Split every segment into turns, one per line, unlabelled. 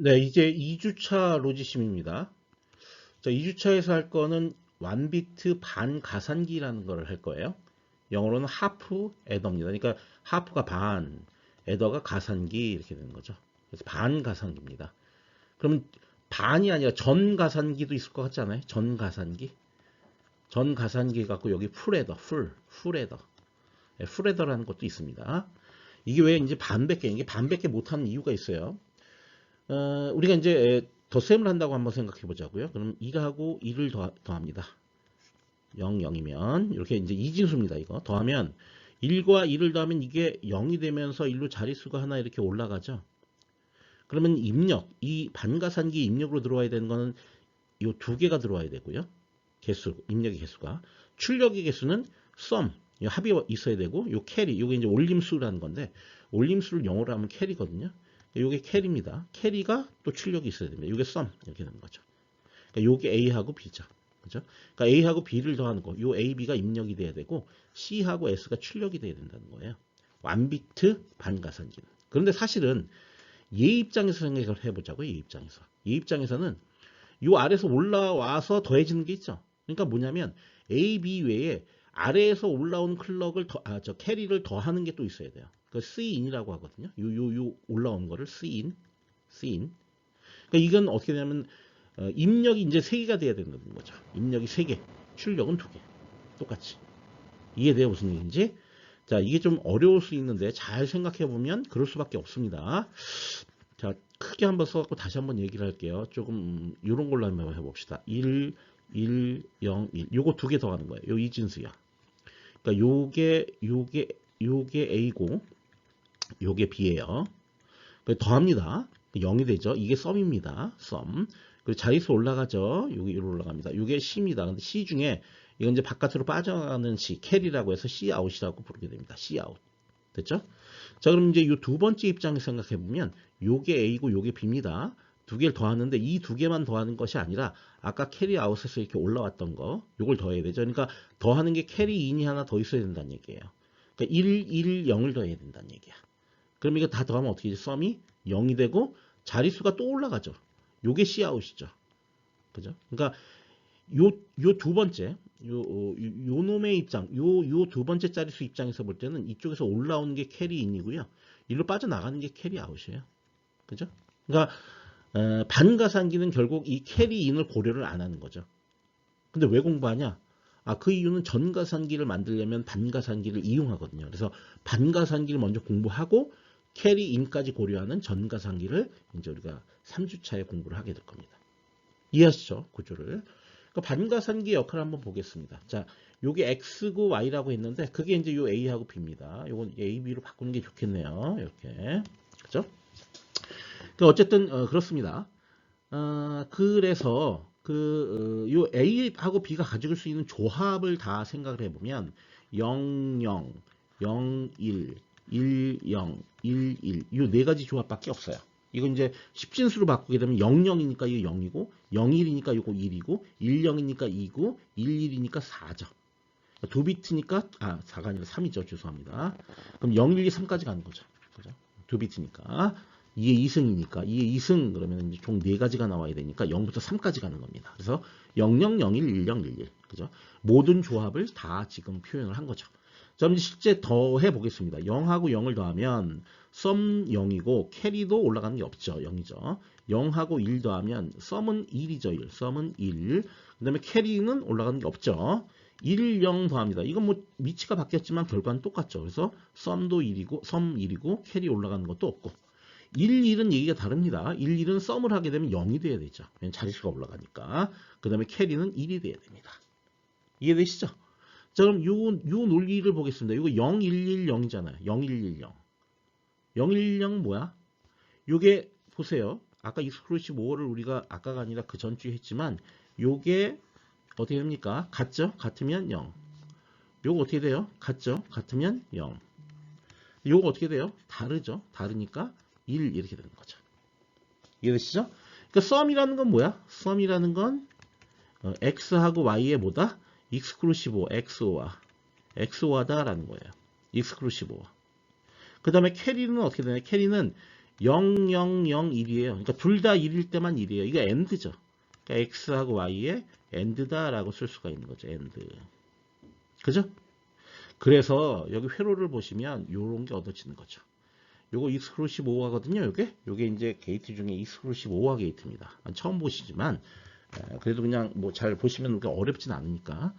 네, 이제 2주차 로지심입니다. 자, 2주차에서 할 거는 1비트 반 가산기라는 걸 할 거예요. 영어로는 하프 애더입니다. 그러니까 하프가 반, 애더가 가산기 이렇게 되는 거죠. 그래서 반 가산기입니다. 그러면 반이 아니라 전 가산기도 있을 것 같지 않아요? 전 가산기. 전 가산기 갖고 여기 풀에더, 풀에더. 풀에더라는 것도 있습니다. 이게 왜 이제 반밖에, 이게 반밖에 못하는 이유가 있어요. 우리가 이제 덧셈을 한다고 한번 생각해 보자고요. 그럼 2하고 2를 더합니다. 0, 0이면 이렇게 이제 이진수입니다. 이거 더하면 1과 2를 더하면 이게 0이 되면서 1로 자릿수가 하나 이렇게 올라가죠. 그러면 입력, 이 반가산기 입력으로 들어와야 되는 거는 이 두 개가 들어와야 되고요. 개수, 입력의 개수가. 출력의 개수는 sum, 합이 있어야 되고, 요 캐리, 요게 이제 올림수라는 건데, 올림수를 영어로 하면 캐리거든요. 요게 캐리입니다. 캐리가 또 출력이 있어야 됩니다. 요게 sum, 이렇게 되는 거죠. 그러니까 요게 A하고 B죠. 그죠? 그러니까 A하고 B를 더하는 거, 요 A, B가 입력이 돼야 되고, C하고 S가 출력이 돼야 된다는 거예요. 1비트 반가산기는. 그런데 사실은 얘 입장에서 생각을 해보자고요. 얘 입장에서. 얘 입장에서는 요 아래에서 올라와서 더해지는 게 있죠. 그러니까 뭐냐면 A, B 외에 아래에서 올라온 클럭을 저 캐리를 더하는 게 또 있어야 돼요. 그 C인이라고 하거든요. 요 올라온 거를 C인. 그러니까 이건 어떻게 되냐면 입력이 이제 3개가 돼야 되는 거죠. 입력이 3개, 출력은 2개. 똑같이. 이해돼요? 무슨 얘기인지? 자, 이게 좀 어려울 수 있는데 잘 생각해 보면 그럴 수밖에 없습니다. 자, 크게 한번 써갖고 다시 한번 얘기를 할게요. 조금 이런 걸로 한번 해봅시다. 1, 1, 0, 1. 요거 2개 더 하는 거예요. 요 이진수야. 그러니까 요게 A고 요게 B예요. 더합니다. 0이 되죠. 이게 썸입니다. 썸. 그리고 자릿수 올라가죠. 여기 올라갑니다. 이게 C입니다. 근데 C 중에 이건 이제 바깥으로 빠져나가는 C, 캐리라고 해서 C 아웃이라고 부르게 됩니다. C 아웃. 됐죠? 자, 그럼 이제 이 두 번째 입장에서 생각해 보면 요게 A고 요게 B입니다. 두 개를 더하는데 이 두 개만 더하는 것이 아니라 아까 캐리 아웃에서 이렇게 올라왔던 거 요걸 더해야 되죠. 그러니까 더하는 게 캐리 인이 하나 더 있어야 된다는 얘기예요. 그러니까 1, 0을 더해야 된다는 얘기야. 그럼 이거 다 더하면 어떻게 되지? 썸이 0이 되고 자릿수가 또 올라가죠. 요게 C아웃이죠. 그죠? 그러니까 요 두 번째, 요 놈의 입장, 요 두 번째 자릿수 입장에서 볼 때는 이쪽에서 올라오는 게 캐리인이고요. 일로 빠져나가는 게 캐리아웃이에요. 그죠? 그러니까 반가산기는 결국 이 캐리인을 고려를 안 하는 거죠. 근데 왜 공부하냐? 그 이유는 전가산기를 만들려면 반가산기를 이용하거든요. 그래서 반가산기를 먼저 공부하고 캐리인까지 고려하는 전가산기를 이제 우리가 3주차에 공부를 하게 될 겁니다. 이해하시죠? 구조를. 그러니까 반가산기 역할을 한번 보겠습니다. 자, 요게 X고 Y라고 했는데 그게 이제 요 A하고 B입니다. 요건 A, B로 바꾸는 게 좋겠네요. 이렇게. 그죠? 그러니까 어쨌든 그렇습니다. 그래서 요 A하고 B가 가질 수 있는 조합을 다 생각을 해보면 0, 0, 0, 1, 1, 0, 1, 1 요 네 가지 조합밖에 없어요. 이건 이제 십진수로 바꾸게 되면 0, 0이니까 이거 0이고 0, 1이니까 이거 1이고 1, 0이니까 2고 1, 1이니까 4죠. 두 비트니까 4가 아니라 3이죠. 죄송합니다. 그럼 0, 1, 2, 3까지 가는 거죠. 그죠? 두 비트니까 2의 2승이니까 2의 2승 그러면 이제 총 4가지가 나와야 되니까 0부터 3까지 가는 겁니다. 그래서 0, 0, 0, 1, 1, 0, 1, 1. 그죠? 모든 조합을 다 지금 표현을 한 거죠. 자, 그럼 실제 더해 보겠습니다. 0하고 0을 더하면 썸 0이고 캐리도 올라가는 게 없죠. 0이죠. 0하고 1 더하면 썸은 1이죠. 1. 썸은 1. 그 다음에 캐리는 올라가는 게 없죠. 1, 0 더합니다. 이건 뭐 위치가 바뀌었지만 결과는 똑같죠. 그래서 썸도 1이고 썸 1이고 캐리 올라가는 것도 없고 1, 1은 얘기가 다릅니다. 1, 1은 썸을 하게 되면 0이 돼야 되죠. 자릿수가 올라가니까. 그 다음에 캐리는 1이 돼야 됩니다. 이해되시죠? 자, 그럼 요 논리를 보겠습니다. 이거 0, 1, 1, 0이잖아요. 0, 1, 1, 0. 0, 1, 0 뭐야? 요게 보세요. 아까 익스클루시브 5를 우리가 아까가 아니라 그 전주에 했지만 요게 어떻게 됩니까? 같죠? 같으면 0. 요거 어떻게 돼요? 같죠? 같으면 0. 요거 어떻게 돼요? 다르죠? 다르니까 1 이렇게 되는 거죠. 이해되시죠? 그러니까 썸이라는 건 뭐야? 썸이라는 건 x하고 y의 뭐다? 익스클루시브 XOR다라는 거예요. 익스클루시브. 그 다음에 캐리는 어떻게 되냐? 캐리는 0, 0, 0, 1이에요. 그러니까 둘 다 1일 때만 1이에요. 이거 AND죠. 그러니까 X하고 Y에 AND다라고 쓸 수가 있는 거죠. AND. 그죠? 그래서 여기 회로를 보시면 요런 게 얻어지는 거죠. 요거 익스클루시브 5화거든요. 요게 이제 게이트 중에 익스클루시브 5화 게이트입니다. 처음 보시지만 그래도 그냥 뭐 잘 보시면 어렵진 않으니까.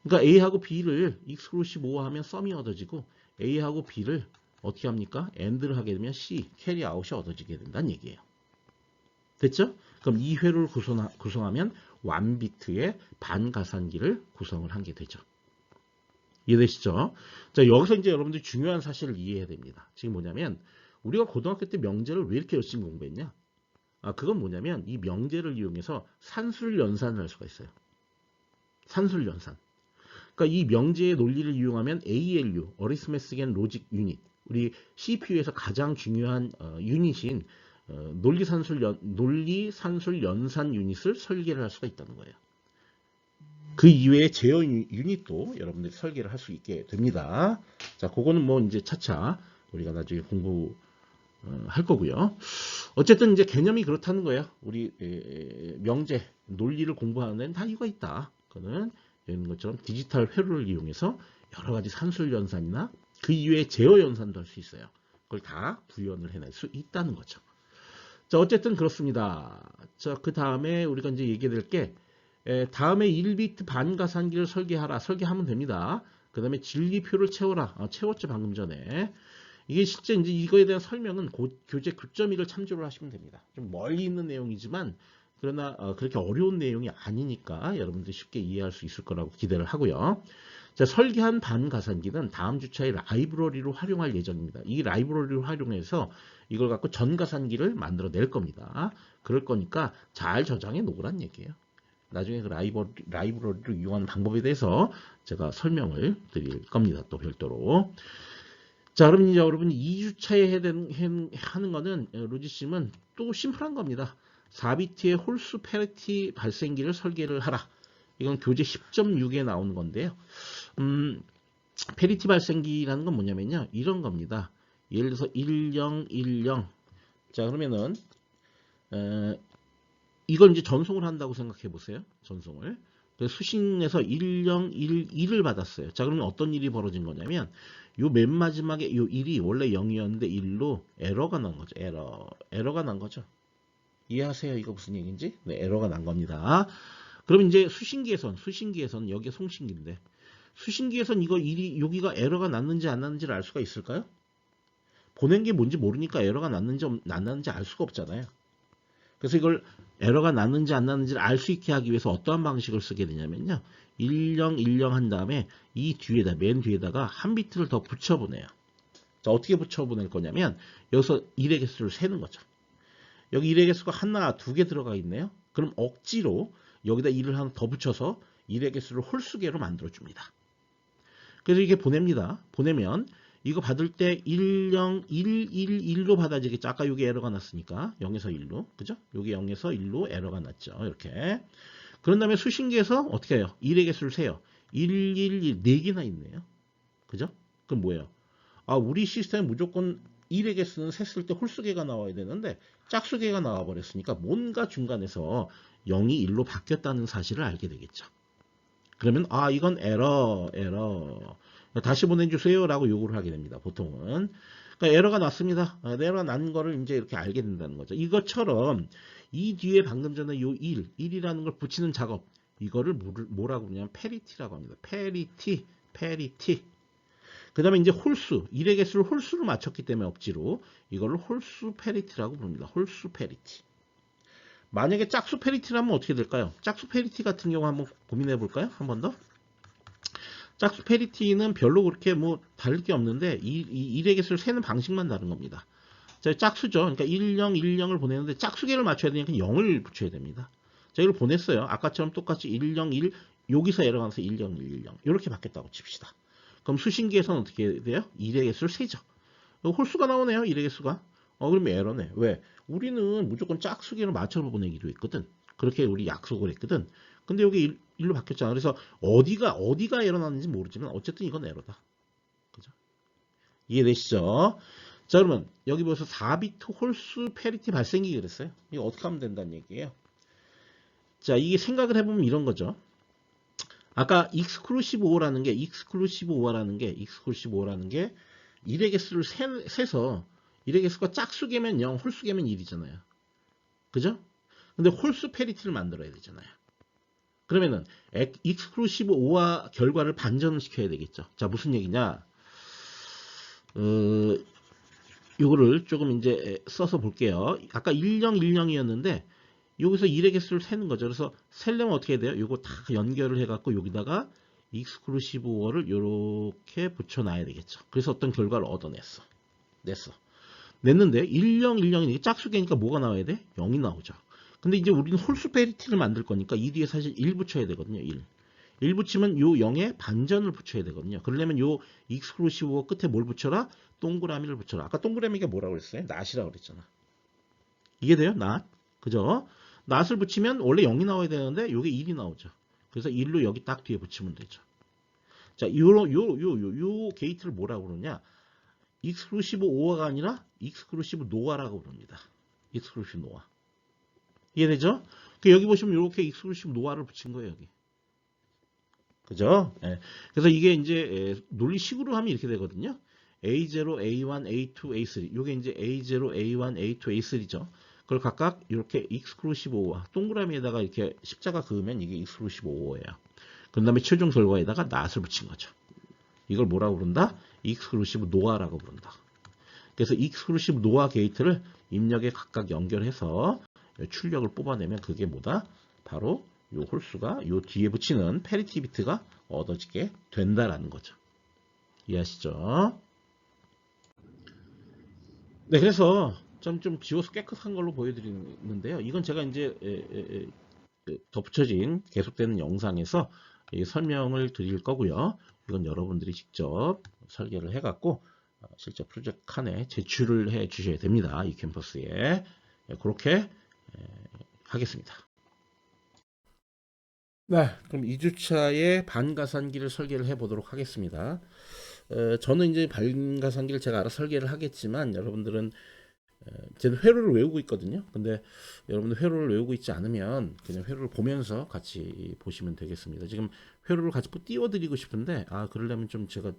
그러니까 A하고 B를 익스클루시브 5화 하면 썸이 얻어지고 A하고 B를 어떻게 합니까? AND를 하게 되면 C, 캐리 아웃이 얻어지게 된다는 얘기예요. 됐죠? 그럼 이 회로를 구성하면 1비트의 반가산기를 구성을 한 게 되죠. 이해되시죠? 자, 여기서 이제 여러분들이 중요한 사실을 이해해야 됩니다. 지금 뭐냐면 우리가 고등학교 때 명제를 왜 이렇게 열심히 공부했냐? 그건 뭐냐면 이 명제를 이용해서 산술 연산을 할 수가 있어요. 산술 연산. 그러니까 이 명제의 논리를 이용하면 ALU, Arithmetic and Logic Unit, 우리 CPU에서 가장 중요한 유닛인 논리 산술 연산 유닛을 설계를 할 수가 있다는 거예요. 그 이외에 제어 유닛도 여러분들이 설계를 할 수 있게 됩니다. 자, 그거는 뭐 이제 차차 우리가 나중에 공부할 거고요. 어쨌든 이제 개념이 그렇다는 거예요. 우리 명제, 논리를 공부하는 데는 다 이유가 있다. 그거는 이런 것처럼 디지털 회로를 이용해서 여러 가지 산술 연산이나 그 이외에 제어 연산도 할 수 있어요. 그걸 다 구현을 해낼 수 있다는 거죠. 자, 어쨌든 그렇습니다. 자, 그 다음에 우리가 이제 얘기할 게 다음에 1비트 반가산기를 설계하면 됩니다. 그 다음에 진리표를 채워라. 채웠죠, 방금 전에. 이게 실제 이제 이거에 대한 설명은 교재 9.1을 참조를 하시면 됩니다. 좀 멀리 있는 내용이지만, 그러나 그렇게 어려운 내용이 아니니까 여러분들이 쉽게 이해할 수 있을 거라고 기대를 하고요. 자, 설계한 반가산기는 다음 주차에 라이브러리로 활용할 예정입니다. 이 라이브러리를 활용해서 이걸 갖고 전가산기를 만들어낼 겁니다. 그럴 거니까 잘 저장해 놓으란 얘기예요. 나중에 그 라이브러리를 이용하는 방법에 대해서 제가 설명을 드릴 겁니다. 또 별도로. 자, 그럼 이제 여러분이 2주차에 하는 거는 로지심은 또 심플한 겁니다. 4비트의 홀수 페리티 발생기를 설계를 하라. 이건 교재 10.6에 나오는 건데요. 페리티 발생기라는 건 뭐냐면요. 이런 겁니다. 예를 들어서 1010. 자, 그러면은 이걸 이제 전송을 한다고 생각해 보세요. 전송을. 수신에서 1011을 받았어요. 자, 그러면 어떤 일이 벌어진 거냐면 요 맨 마지막에 요 1이 원래 0이었는데 1로 에러가 난 거죠. 에러가 난 거죠. 이해하세요? 이거 무슨 얘기인지? 네, 에러가 난 겁니다. 그러면 이제 수신기에선 여기가 송신기인데 수신기에선 이거 1이 여기가 에러가 났는지 안 났는지를 알 수가 있을까요? 보낸 게 뭔지 모르니까 에러가 났는지 안 났는지 알 수가 없잖아요. 그래서 이걸 에러가 났는지 안 났는지를 알 수 있게 하기 위해서 어떠한 방식을 쓰게 되냐면요. 1010 한 다음에 이 뒤에다 맨 뒤에다가 한 비트를 더 붙여보내요. 자, 어떻게 붙여보낼 거냐면 여기서 1의 개수를 세는 거죠. 여기 1의 개수가 하나, 두 개 들어가 있네요. 그럼 억지로 여기다 1을 하나 더 붙여서 1의 개수를 홀수계로 만들어줍니다. 그래서 이게 보냅니다. 보내면 이거 받을 때 10111로 받아지겠죠. 아까 여기 에러가 났으니까 0에서 1로. 그죠? 여기 0에서 1로 에러가 났죠. 이렇게. 그런 다음에 수신기에서 어떻게 해요? 1의 개수를 세요. 111, 4개나 있네요. 그죠? 그럼 뭐예요? 우리 시스템 무조건 1의 개수는 셌을 때 홀수계가 나와야 되는데 짝수계가 나와버렸으니까 뭔가 중간에서 0이 1로 바뀌었다는 사실을 알게 되겠죠. 그러면 이건 에러. 다시 보내주세요 라고 요구를 하게 됩니다. 보통은. 그러니까 에러가 났습니다. 에러가 난 거를 이제 이렇게 알게 된다는 거죠. 이것처럼 이 뒤에 방금 전에 요 1이라는 걸 붙이는 작업, 이거를 뭐라고 그러냐면 페리티라고 합니다. 페리티. 그 다음에 이제 홀수, 1의 개수를 홀수로 맞췄기 때문에 억지로 이거를 홀수 페리티라고 부릅니다. 홀수 페리티. 만약에 짝수 페리티라면 어떻게 될까요? 짝수 페리티 같은 경우 한번 고민해 볼까요? 한 번 더. 짝수 페리티는 별로 그렇게 뭐 다를 게 없는데 1의 개수를 세는 방식만 다른 겁니다. 자, 짝수죠. 그러니까 1010을 보내는데 짝수계를 맞춰야 되니까 0을 붙여야 됩니다. 자, 이걸 보냈어요. 아까처럼 똑같이 101 여기서 에러가 나서 1010 이렇게 바뀌었다고 칩시다. 그럼 수신기에서는 어떻게 돼요? 1의 개수를 세죠. 홀수가 나오네요. 1의 개수가. 그러면 에러네. 왜? 우리는 무조건 짝수계로 맞춰 보내기로 했거든. 그렇게 우리 약속을 했거든. 근데 여기 1로 바뀌었잖아. 그래서 어디가 에러 났는지 모르지만 어쨌든 이건 에러다. 그죠? 이해되시죠? 자, 그러면 여기 보셔서 4비트 홀수 페리티 발생기 그랬어요. 이거 어떻게 하면 된다는 얘기예요. 자, 이게 생각을 해보면 이런 거죠. 아까 익스클루시브 오어라는 게, 일의 개수를 세서 일의 개수가 짝수개면 0, 홀수개면 1이잖아요. 그죠? 근데 홀수 페리티를 만들어야 되잖아요. 그러면은 익스클루시브 오어 결과를 반전을 시켜야 되겠죠. 자, 무슨 얘기냐? 요거를 조금 이제 써서 볼게요. 아까 1010이었는데 여기서 1의 개수를 세는 거죠. 그래서 세려면 어떻게 해야 돼요? 요거 다 연결을 해갖고 여기다가 익스클루시브 오어를 요렇게 붙여놔야 되겠죠. 그래서 어떤 결과를 얻어냈어. 냈는데 1010이니까 짝수개니까 뭐가 나와야 돼? 0이 나오죠. 근데 이제 우리는 홀수 페리티를 만들 거니까 이 뒤에 사실 1 붙여야 되거든요. 1 붙이면 요 0에 반전을 붙여야 되거든요. 그러려면 요 익스클루시브 오어 끝에 뭘 붙여라? 동그라미를 붙여라. 아까 동그라미가 뭐라고 그랬어요? 낫이라고 그랬잖아. 이해돼요? 낫. 그죠? 낫을 붙이면 원래 0이 나와야 되는데 요게 1이 나오죠. 그래서 1로 여기 딱 뒤에 붙이면 되죠. 자, 요 게이트를 뭐라고 그러냐? 익스클루시브 오어가 아니라 익스클루시브 노아라고 부릅니다. 익스클루시브 노아. 이해되죠? 여기 보시면 이렇게 익스클루시브 노아를 붙인 거예요, 여기. 그죠? 예. 그래서 이게 이제 논리식으로 하면 이렇게 되거든요. A0, A1, A2, A3. 요게 이제 A0, A1, A2, A3죠. 그걸 각각 이렇게 익스클루시브 오어 동그라미에다가 이렇게 십자가 그으면 이게 익스클루시브 오어예요. 그 다음에 최종 결과에다가 낫을 붙인 거죠. 이걸 뭐라고 부른다? 익스클루시브 노아라고 부른다. 그래서 익스클루시브 노아 게이트를 입력에 각각 연결해서 출력을 뽑아내면 그게 뭐다? 바로 요 홀수가 요 뒤에 붙이는 페리티 비트가 얻어지게 된다라는 거죠. 이해하시죠? 네, 그래서 좀 지워서 깨끗한 걸로 보여드리는데요. 이건 제가 이제 덧붙여진 계속되는 영상에서 설명을 드릴 거고요. 이건 여러분들이 직접 설계를 해갖고 실제 프로젝트 칸에 제출을 해 주셔야 됩니다. 이 캠퍼스에. 그렇게 하겠습니다. 네, 그럼 2주차의 반가산기를 설계를 해 보도록 하겠습니다. 저는 이제 반가산기를 제가 알아서 설계를 하겠지만 여러분들은 저는 회로를 외우고 있거든요. 근데 여러분들 회로를 외우고 있지 않으면 그냥 회로를 보면서 같이 보시면 되겠습니다. 지금 회로를 같이 띄워드리고 싶은데 그러려면 좀 제가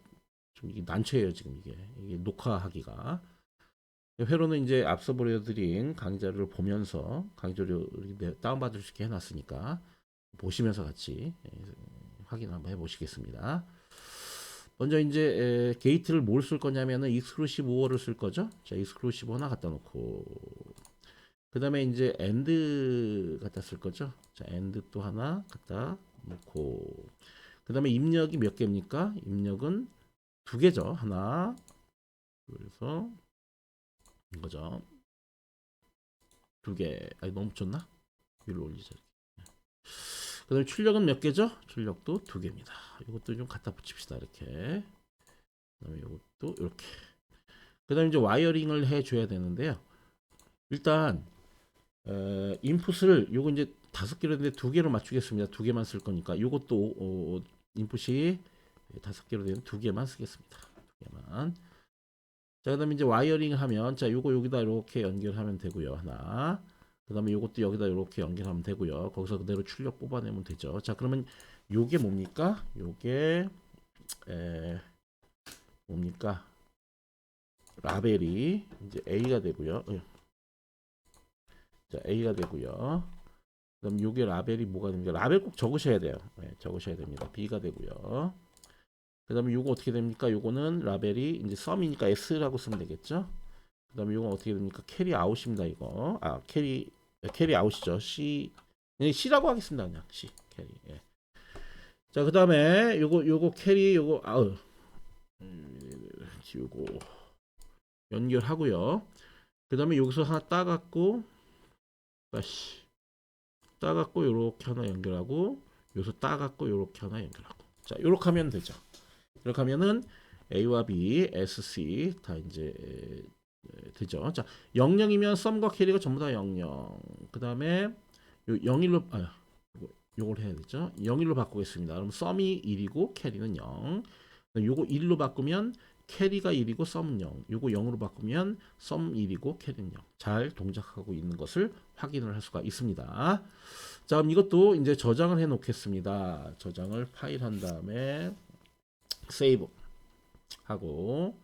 좀 이게 난처해요. 지금 이게 녹화하기가. 회로는 이제 앞서 보여드린 강의 자료를 보면서 강의 자료 다운받을 수 있게 해놨으니까 보시면서 같이 확인 한번 해보시겠습니다. 먼저 이제 게이트를 뭘 쓸 거냐면은 익스클루시브 오어를 쓸 거죠. 자, 익스클루시브 하나 갖다 놓고 그 다음에 이제 AND 갖다 쓸 거죠. 자, AND 또 하나 갖다 놓고 그 다음에 입력이 몇 개입니까? 입력은 두 개죠. 하나 그래서 이거죠. 두 개. 너무 붙였나? 위로 올리자. 그 다음에 출력은 몇 개죠? 출력도 두 개입니다. 이것도 좀 갖다 붙입시다. 이렇게. 그 다음에 이것도 이렇게. 그 다음에 이제 와이어링을 해줘야 되는데요. 일단, 인풋을 요거 이제 5개로 했는데 2개로 맞추겠습니다. 2개만 쓸 거니까. 요것도, 인풋이 5개로 되면 2개만 쓰겠습니다. 2개만. 자, 그 다음에 이제 와이어링 하면, 자, 요거 여기다 이렇게 연결하면 되고요. 하나. 그 다음에 이것도 여기다 이렇게 연결하면 되고요. 거기서 그대로 출력 뽑아내면 되죠. 자, 그러면 요게 뭡니까? 요게 뭡니까? 라벨이 이제 A가 되고요. 자, A가 되고요. 그다음 요게 라벨이 뭐가 됩니까? 라벨 꼭 적으셔야 돼요. 적으셔야 됩니다. B가 되고요. 그다음에 요거 어떻게 됩니까? 요거는 라벨이 이제 썸이니까 S라고 쓰면 되겠죠? 그다음에 요거 어떻게 됩니까? 캐리 아웃입니다. 이거. 캐리 아웃이죠. C라고 하겠습니다. 그냥 C 캐리. 예. 자, 그다음에 요거 캐리 요거 지우고 연결하고요. 그다음에 여기서 하나 따갖고 따갖고 요렇게 하나 연결하고 여기서 따갖고 요렇게 하나 연결하고. 자, 요렇게 하면 되죠. 이렇게 하면은 A와 B, S, C 다 이제 되죠. 자, 00이면 썸과 캐리가 전부 다 00. 그 다음에 01로 요걸 해야 되죠. 01로 바꾸겠습니다. 그럼 썸이 1이고 캐리는 0. 요거 1로 바꾸면 캐리가 1이고 썸은 0. 이거 0으로 바꾸면 썸 1이고 캐리는 0. 잘 동작하고 있는 것을 확인을 할 수가 있습니다. 자, 그럼 이것도 이제 저장을 해 놓겠습니다. 저장을 파일 한 다음에 세이브 하고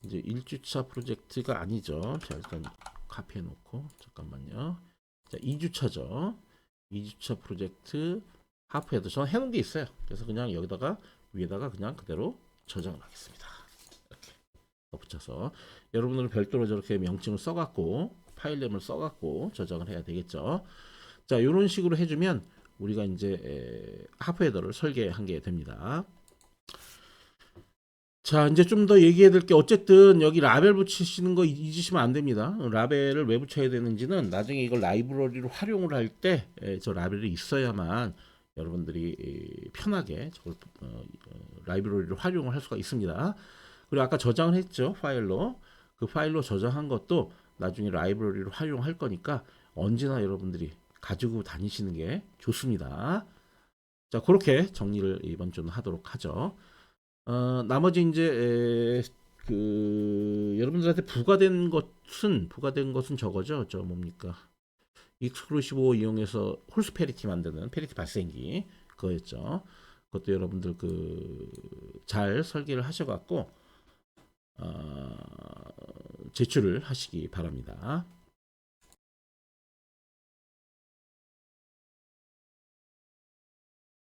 이제 1주차 프로젝트가 아니죠. 자, 일단 카피해 놓고 잠깐만요. 자, 2주차죠. 2주차 프로젝트 하프헤더 저는 해놓은 게 있어요. 그래서 그냥 여기다가 위에다가 그냥 그대로 저장을 하겠습니다. 이렇게 붙여서 여러분들은 별도로 저렇게 명칭을 써갖고 파일nem을 써갖고 저장을 해야 되겠죠. 자, 이런 식으로 해주면 우리가 이제 하프헤더를 설계한 게 됩니다. 자, 이제 좀 더 얘기해야 될 게 어쨌든 여기 라벨 붙이시는 거 잊으시면 안 됩니다. 라벨을 왜 붙여야 되는지는 나중에 이걸 라이브러리로 활용을 할 때 저 라벨이 있어야만 여러분들이 편하게 저걸 라이브러리로 활용을 할 수가 있습니다. 그리고 아까 저장을 했죠. 파일로. 그 파일로 저장한 것도 나중에 라이브러리로 활용할 거니까 언제나 여러분들이 가지고 다니시는 게 좋습니다. 자, 그렇게 정리를 이번 주는 하도록 하죠. 나머지 이제 여러분들한테 부과된 것은 저거죠. 저 뭡니까? 익스클루시브 이용해서 홀수 페리티 만드는 페리티 발생기 그거였죠. 그것도 여러분들 잘 설계를 하셔갖고 제출을 하시기 바랍니다.